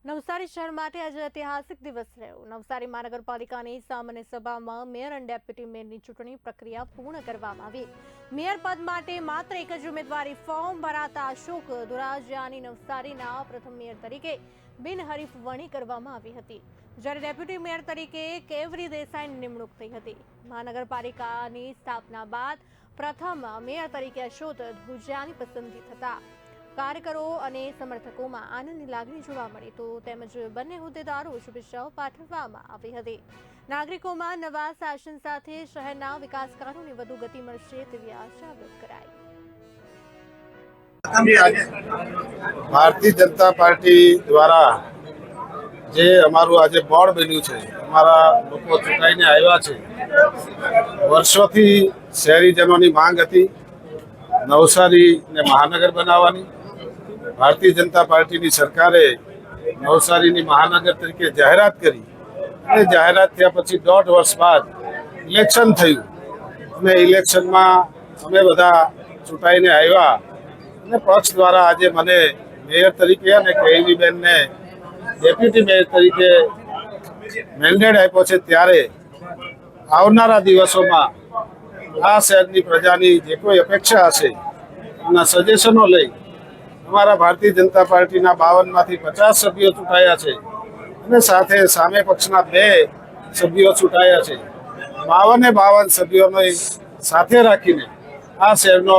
નવસારી શહેર માટે આજે ઐતિહાસિક દિવસ રહ્યો। નવસારી મહાનગરપાલિકાની સામાન્ય સભામાં મેયર અને ડેપ્યુટી મેયરની ચૂંટણી પ્રક્રિયા પૂર્ણ કરવામાં આવી। મેયર પદ માટે માત્ર એક જ ઉમેદવારી ફોર્મ ભરાતા અશોક દુરાજિયાની નવસારીના પ્રથમ મેયર તરીકે બિનહરીફ વરણી કરવામાં આવી હતી, જ્યારે ડેપ્યુટી મેયર તરીકે કેવરી દેસાઈની નિમણૂક થઈ હતી। મહાનગરપાલિકાની સ્થાપના બાદ પ્રથમ મેયર તરીકે અશોક દુરાજિયાની પસંદગી થતા કાર્યકરો અને સમર્થકોમાં આનંદની લાગણી જોવા મળી તો તેમજ બંને હોદ્દેદારો શુભેચ્છાઓ પાઠવવામાં આવી હતી। નાગરિકોમાં નવા શાસન સાથે શહેરના વિકાસ કાર્યોને વધુ ગતિ મળશે તેવી આશા વ્યક્ત કરાઈ। भारतीय जनता पार्टी द्वारा जे अमारू आज बोर्ड बन्यु छे, अमारा लोको चूंटाईने आव्या छे। वर्षोथी शहेरीजनोनी मांग हती नवसारी ने महानगर बनाववानी। भारतीय जनता पार्टी की सरकारे नवसारी महानगर तरीके जाहेरात करी અને જાહેરાત થયા પછી 1.5 વર્ષ बाद इलेक्शन थयुं અને ઇલેક્શનમાં અમે બધા ચૂંટાઈને આવ્યા અને પક્ષ દ્વારા આજે મને મેયર તરીકે અને કેવીબેનને ડેપ્યુટી મેયર તરીકે મેન્ડેટ આપ્યો છે। ત્યારે આવનારા દિવસોમાં આ શહેરની પ્રજાની જે કોઈ અપેક્ષા હશે એના સજેશનો લઈ हमारा भारतीय जनता पार्टी 52 मांथी 50 सभ्यों चूंटाया है और साथे सामे पक्षना 2 सभ्यों चूंटाया है। 52 सभ्यों साथे राखीने आ शहेरनो